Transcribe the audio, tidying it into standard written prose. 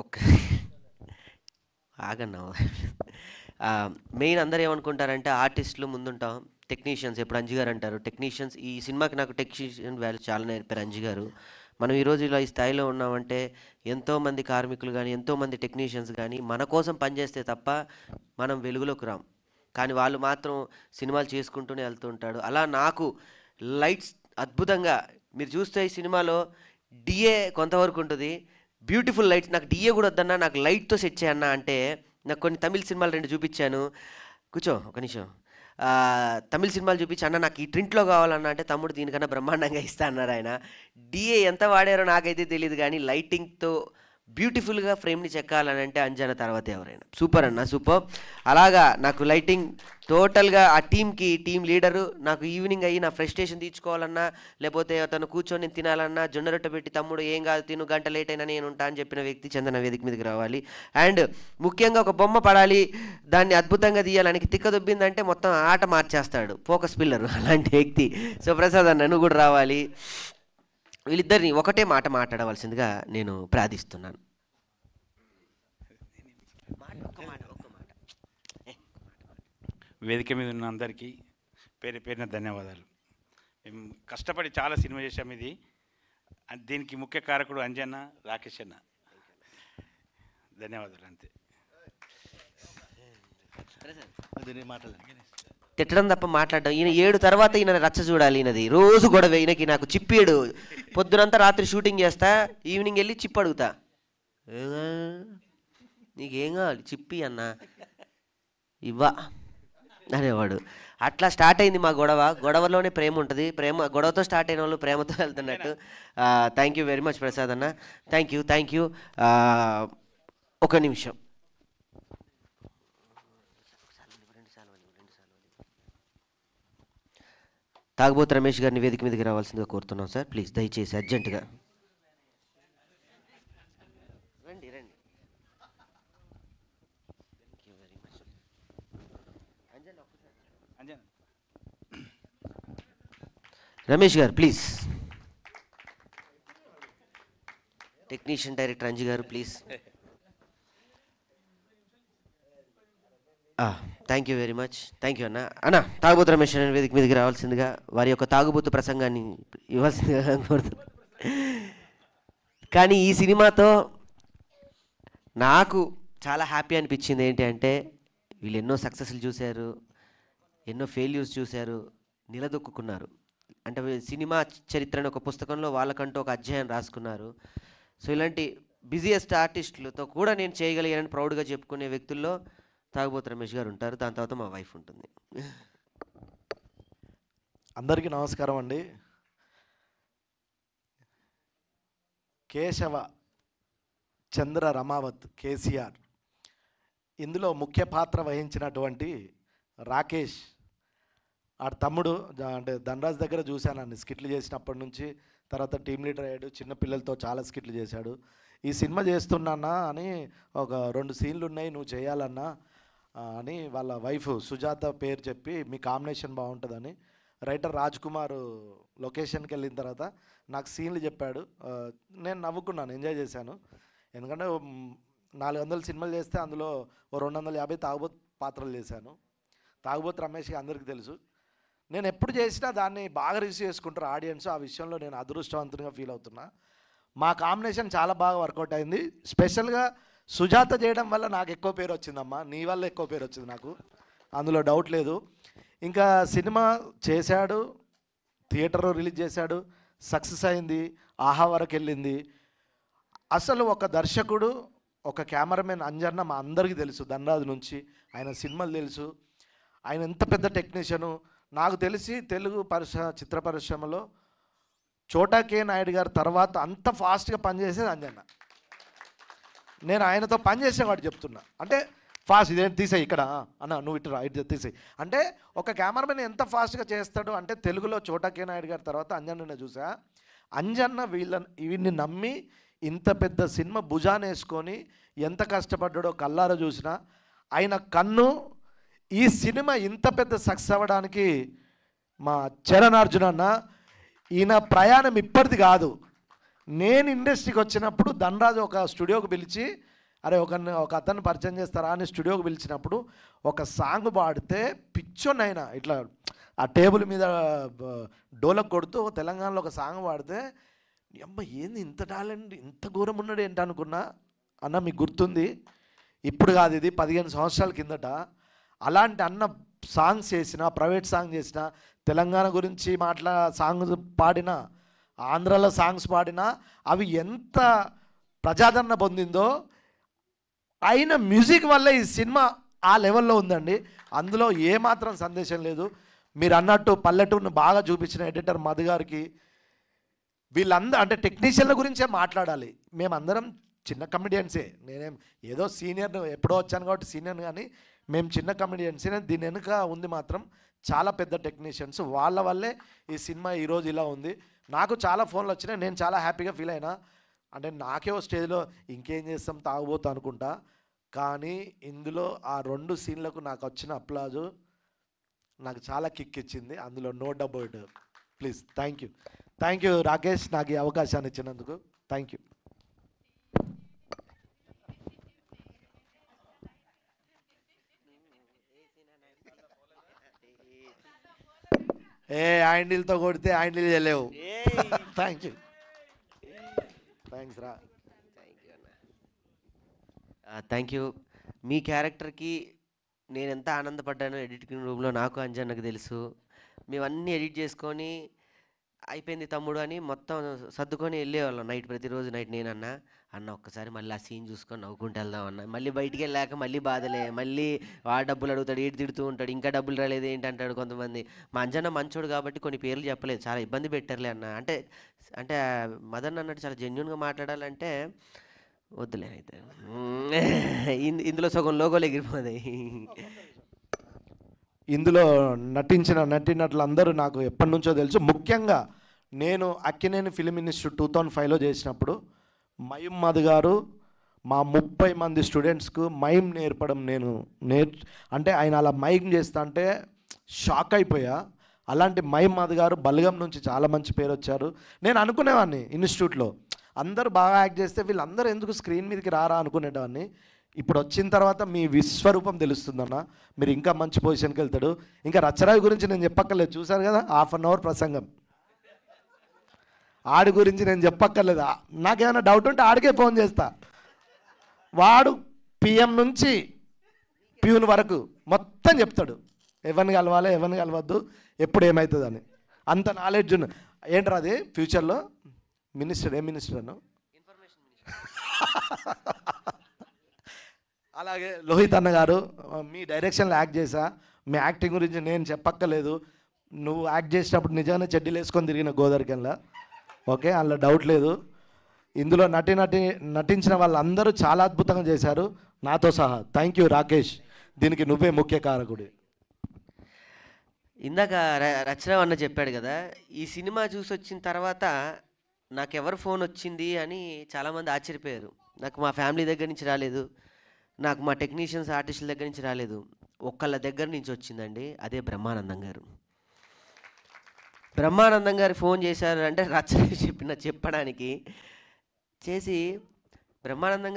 ఒక్క ఆగన్నా. మెయిన్ అందరూ ఏమనుకుంటారంటే ఆర్టిస్టులు ముందుంటాం, టెక్నీషియన్స్. ఎప్పుడు అంజు గారు అంటారు టెక్నీషియన్స్. ఈ సినిమాకి నాకు టెక్నీషియన్ వాల్యూ చాలా నేర్పారు అంజు గారు. మనం ఈరోజు ఇలా ఈ స్థాయిలో ఉన్నామంటే ఎంతోమంది కార్మికులు కానీ, ఎంతోమంది టెక్నీషియన్స్ కానీ మన కోసం పనిచేస్తే తప్ప మనం వెలుగులోకి రాం. కానీ వాళ్ళు మాత్రం సినిమాలు చేసుకుంటూనే వెళ్తూ ఉంటాడు. అలా నాకు లైట్స్ అద్భుతంగా మీరు చూస్తే ఈ సినిమాలో డిఏ కొంతవరకు ఉంటుంది. Beautiful lights. నాకు డిఏ కూడా వద్దన్నా, నాకు లైట్తో సెట్ చేయన్నా అంటే నాకు కొన్ని తమిళ సినిమాలు 2 చూపించాను. కూర్చో ఒక నిమిషం. తమిళ సినిమాలు చూపించి అన్న నాకు ఈ ట్రింట్లో కావాలన్నా అంటే తమ్ముడు దీనికన్నా బ్రహ్మాండంగా ఇస్తా అన్నారు ఆయన. డిఏ ఎంత వాడారో నాకైతే తెలియదు కానీ లైటింగ్తో బ్యూటిఫుల్గా ఫ్రేమ్ని చెక్కాలని అంటే అంజన తర్వాత ఎవరైనా. సూపర్ అన్న, సూపర్. అలాగా నాకు లైటింగ్ టోటల్గా ఆ టీంకి టీం లీడరు. నాకు ఈవినింగ్ అయ్యి నా ఫ్రస్ట్రేషన్ తీర్చుకోవాలన్నా, లేకపోతే తను కూర్చొని నేను తినాలన్నా జొన్న రొట్టె పెట్టి తమ్ముడు ఏం కాదు తిను, గంట లేట్ అయినా నేను ఉంటా అని చెప్పిన వ్యక్తి చందన వేదిక మీదకి రావాలి. అండ్ ముఖ్యంగా ఒక బొమ్మ పడాలి, దాన్ని అద్భుతంగా తీయాలని తిక్క దొబ్బిందంటే మొత్తం ఆట మార్చేస్తాడు, ఫోకస్ పిల్లర్ అలాంటి వ్యక్తి. సో ప్రసాద్ అన్న నువ్వు కూడా రావాలి. వీళ్ళిద్దరిని ఒకటే మాట మాట్లాడవలసిందిగా నేను ప్రార్థిస్తున్నాను. వేదిక మీద ఉన్న అందరికీ పేరు పేరున ధన్యవాదాలు. మేము కష్టపడి చాలా సినిమా చేశాము. ఇది దీనికి ముఖ్య కారకుడు అంజన్న, రాకేష్ అన్న. ధన్యవాదాలు. అంతే. తిట్టడం తప్ప మాట్లాడడం. ఈయన 7 తర్వాత ఈయన రచ్చ చూడాలి. ఈయనది రోజు గొడవ. ఈయనకి నాకు చిప్పిడు. పొద్దునంతా రాత్రి షూటింగ్ చేస్తా, ఈవినింగ్ వెళ్ళి చిప్ అడుగుతా. నీకేం కావాలి చిప్పి అన్న, ఇవ్వా అనేవాడు. అట్లా స్టార్ట్ అయింది మా గొడవ. గొడవలోనే ప్రేమ ఉంటుంది. గొడవతో స్టార్ట్ అయిన వాళ్ళు ప్రేమతో వెళ్తున్నట్టు. Thank you very much Prasad అన్న. Thank you. ఒక నిమిషం. తాగుబోతు రమేష్ గారిని వేదిక మీదకి రావాల్సిందిగా కోరుతున్నాం సార్. ప్లీజ్ దయచేసి అర్జెంటుగా రండి. రమేష్ గారు ప్లీజ్. టెక్నీషియన్ డైరెక్టర్ అంజు గారు please. Thank you very much. Thank you అన్న. తాగుబోతు రమేష్ అనే వేదిక మీదకి రావాల్సిందిగా, వారి యొక్క తాగుబోతు ప్రసంగాన్ని ఇవ్వాల్సిందిగా కోరుతున్నాను. కానీ ఈ సినిమాతో నాకు చాలా హ్యాపీ అనిపించింది ఏంటి అంటే, వీళ్ళు ఎన్నో సక్సెస్లు చూశారు, ఎన్నో ఫెయిల్యూర్స్ చూశారు, నిలదొక్కున్నారు. అంటే సినిమా చరిత్రను ఒక పుస్తకంలో వాళ్ళకంటూ ఒక అధ్యాయం రాసుకున్నారు. సో ఇలాంటి బిజియెస్ట్ ఆర్టిస్టులతో కూడా నేను చేయగలిగానని ప్రౌడ్గా చెప్పుకునే వ్యక్తుల్లో తాగుబోతు రమేష్ గారు ఉంటారు. దాని తర్వాత మా వైఫ్ ఉంటుంది. అందరికీ నమస్కారం అండి. కేశవ చంద్ర రమావత్ కేసీఆర్ ఇందులో ముఖ్య పాత్ర వహించినటువంటి రాకేష్, ఆ తమ్ముడు అంటే ధనరాజ్ దగ్గర చూశాను అన్ని స్కిట్లు చేసినప్పటి నుంచి. తర్వాత టీమ్ లీడర్ అయ్యాడు, చిన్నపిల్లలతో చాలా స్కిట్లు చేశాడు. ఈ సినిమా చేస్తున్నా అని ఒక 2 సీన్లు ఉన్నాయి, నువ్వు చేయాలన్నా అని వాళ్ళ వైఫ్ సుజాత పేరు చెప్పి మీ కాంబినేషన్ బాగుంటుందని రైటర్ రాజ్ కుమార్ లొకేషన్కి వెళ్ళిన తర్వాత నాకు సీన్లు చెప్పాడు. నేను నవ్వుకున్నాను, ఎంజాయ్ చేశాను. ఎందుకంటే 400 సినిమాలు చేస్తే అందులో 250 తాగుబోతు పాత్రలు చేశాను. తాగుబోతు రమేష్కి అందరికీ తెలుసు. నేను ఎప్పుడు చేసినా దాన్ని బాగా రిసీవ్ చేసుకుంటారు ఆడియన్స్. ఆ విషయంలో నేను అదృష్టవంతునిగా ఫీల్ అవుతున్నా. మా కాంబినేషన్ చాలా బాగా వర్కౌట్ అయింది. స్పెషల్గా సుజాత చేయడం వల్ల నాకు ఎక్కువ పేరు వచ్చిందమ్మా, నీ వల్ల ఎక్కువ పేరు వచ్చింది నాకు, అందులో డౌట్ లేదు. ఇంకా సినిమా చేశాడు, థియేటర్లో రిలీజ్ చేశాడు, సక్సెస్ అయింది, ఆహా వరకు వెళ్ళింది. అసలు ఒక దర్శకుడు, ఒక కెమెరామెన్ అంజన్న మా అందరికీ తెలుసు, ధనరాజు నుంచి ఆయన సినిమాలు తెలుసు. ఆయన ఎంత పెద్ద టెక్నీషియను. నాకు తెలిసి తెలుగు చిత్ర పరిశ్రమలో చోటా కే నాయుడు గారి తర్వాత అంత ఫాస్ట్గా పనిచేసేది అంజన్న. నేను ఆయనతో పనిచేసేవాడు చెప్తున్నా. అంటే ఫాస్ట్ ఇదేంటి తీసేయి ఇక్కడ అన్న, నువ్వు ఇటు రా, ఇటు తీసేయి అంటే ఒక కెమెరామెన్ ఎంత ఫాస్ట్గా చేస్తాడు అంటే తెలుగులో చోటా కే నాయుడు గారి తర్వాత అంజన్న చూసా. అంజన్న వీడిని నమ్మి ఇంత పెద్ద సినిమా భుజాన్ని వేసుకొని ఎంత కష్టపడ్డాడో కల్లారా చూసినా. ఆయన కన్ను ఈ సినిమా ఇంత పెద్ద సక్సెస్ అవ్వడానికి మా చరణ్ అర్జున్ అన్న, ఈయన ప్రయాణం ఇప్పటిది కాదు. నేను ఇండస్ట్రీకి వచ్చినప్పుడు ధనరాజు ఒక స్టూడియోకి పిలిచి, అరే ఒక అతన్ని పరిచయం చేస్తారా అని స్టూడియోకి పిలిచినప్పుడు ఒక సాంగ్ పాడితే పిచ్చోనైనా ఇట్లా ఆ టేబుల్ మీద డోలకు కొడుతూ తెలంగాణలో ఒక సాంగ్ పాడితే, అమ్మ ఏంది ఇంత టాలెంట్, ఇంత ఘోరం ఉన్నాడు ఏంటి అనుకున్నా. అన్న మీకు గుర్తుంది, ఇప్పుడు కాదు ఇది 15 సంవత్సరాల కిందట. అలాంటి అన్న సాంగ్స్ చేసిన, ప్రైవేట్ సాంగ్ చేసిన, తెలంగాణ గురించి సాంగ్స్ పాడిన, ఆంధ్రాలో సాంగ్స్ పాడినా అవి ఎంత ప్రజాదరణ పొందిందో, అయిన మ్యూజిక్ వల్ల ఈ సినిమా ఆ లెవెల్లో ఉందండి. అందులో ఏమాత్రం సందేశం లేదు. మీరు అన్నట్టు పల్లెటూరుని బాగా చూపించిన ఎడిటర్ మధు గారికి, వీళ్ళందరూ అంటే టెక్నీషియన్ల గురించే మాట్లాడాలి. మేమందరం చిన్న కమెడియన్సే, నేనేం ఏదో సీనియర్ ఎప్పుడో వచ్చాను కాబట్టి సీనియర్, కానీ మేము చిన్న కమెడియన్సే. దీని వెనుక ఉంది మాత్రం చాలా పెద్ద టెక్నీషియన్స్. వాళ్ళ వల్లే ఈ సినిమా ఈరోజు ఇలా ఉంది. నాకు చాలా ఫోన్లు వచ్చినాయి, నేను చాలా హ్యాపీగా ఫీల్ అయినా. అంటే నాకే ఓ స్టేజ్లో ఇంకేం చేస్తాం తాగుబోతు అనుకుంటా, కానీ ఇందులో ఆ 2 సీన్లకు నాకు వచ్చిన అప్లాజు నాకు చాలా కిక్ ఇచ్చింది. అందులో no doubt. Please thank you Rakesh, నాకు ఈ అవకాశాన్ని ఇచ్చినందుకు థ్యాంక్ యూ. హ్యాండిల్తో కొడితే హ్యాండిల్ చేయలేవు. థ్యాంక్స్ రా. Thank you. మీ క్యారెక్టర్కి నేను ఎంత ఆనందపడ్డానో ఎడిటింగ్ రూమ్లో నాకు అంజన్నకు తెలుసు. మేమన్నీ ఎడిట్ చేసుకొని అయిపోయింది తమ్ముడు అని మొత్తం సర్దుకొని వెళ్ళేవాళ్ళం నైట్, ప్రతిరోజు నైట్. నేనన్నా అన్న ఒక్కసారి మళ్ళీ ఆ సీన్ చూసుకొని నవ్వుకుంటూ వెళ్దాం అన్న. మళ్ళీ బయటికి వెళ్ళాక మళ్ళీ బాధలే, మళ్ళీ డబ్బులు అడుగుతాడు, ఏడు తిడుతూ ఉంటాడు, ఇంకా డబ్బులు రాలేదు ఏంటి అంటాడు కొంతమంది. మా అంజన్న మంచోడు కాబట్టి కొన్ని పేర్లు చెప్పలేదు, చాలా ఇబ్బంది పెట్టారులే అన్న. అంటే మదన్ అన్నట్టు చాలా జెన్యున్గా మాట్లాడాలంటే వద్దులే అయితే. ఇందులో సగం లోగోలు ఎగిరిపోతాయి. ఇందులో నటించిన నటీనటులు అందరూ నాకు ఎప్పటి నుంచో తెలుసు. ముఖ్యంగా నేను అక్కినేని ఫిలిం ఇన్స్టిట్యూట్ 2005లో చేసినప్పుడు మయూమ్ మధు గారు మా 30 మంది స్టూడెంట్స్కు మైమ్ నేర్పడం అంటే ఆయన అలా మైమ్ చేస్తా అంటే షాక్ అయిపోయా. అలాంటి మైమ్ మధు గారు బల్గం నుంచి చాలా మంచి పేరు వచ్చారు. నేను అనుకునేవాడిని ఇన్స్టిట్యూట్లో అందరూ బాగా యాక్ట్ చేస్తే వీళ్ళందరూ ఎందుకు స్క్రీన్ మీదకి రారా అనుకునేవాడిని. ఇప్పుడు వచ్చిన తర్వాత మీ విశ్వరూపం తెలుస్తుందన్న, మీరు ఇంకా మంచి పొజిషన్కి వెళ్తాడు. ఇంకా రచ్చరావి గురించి నేను చెప్పక్కర్లేదు, చూశారు కదా, 1/2 అవర్ ప్రసంగం. ఆడి గురించి నేను చెప్పక్కర్లేదు. నాకేమైనా డౌట్ ఉంటే ఆడికే ఫోన్ చేస్తా. వాడు పిఎం నుంచి ప్యూన్ వరకు మొత్తం చెప్తాడు, ఎవరిని కలవాలి ఎవరిని కలవద్దు, ఎప్పుడు ఏమవుతుందని. అంత నాలెడ్జ్ ఉన్న ఏంట్రా అది. ఫ్యూచర్లో మినిస్టర్, ఏ మినిస్టర్ అను, అలాగే లోహిత్ అన్న గారు మీ డైరెక్షన్లో యాక్ట్ చేశా. మీ యాక్టింగ్ గురించి నేను చెప్పక్కర్లేదు. నువ్వు యాక్ట్ చేసేటప్పుడు నిజంగానే చెడ్డీలు వేసుకొని తిరిగిన గోదావరికెళ్ళా, ఓకే, అందులో డౌట్ లేదు. ఇందులో నటించిన వాళ్ళందరూ చాలా అద్భుతంగా చేశారు, నాతో సహా. థ్యాంక్ యూ రాకేష్, దీనికి నువ్వే ముఖ్య కారకుడి. ఇందాక రచరావు అన్న చెప్పాడు కదా, ఈ సినిమా చూసి వచ్చిన తర్వాత నాకెవరు ఫోన్ వచ్చింది అని చాలామంది ఆశ్చర్యపోయారు. నాకు మా ఫ్యామిలీ దగ్గర నుంచి రాలేదు, నాకు మా టెక్నీషియన్స్ ఆర్టిస్టుల దగ్గర నుంచి రాలేదు, ఒక్కళ్ళ దగ్గర నుంచి వచ్చిందండి. అదే బ్రహ్మానందం గారు. బ్రహ్మానందం గారు ఫోన్ చేశారు అంటే రచన చెప్పడానికి చేసి బ్రహ్మానందం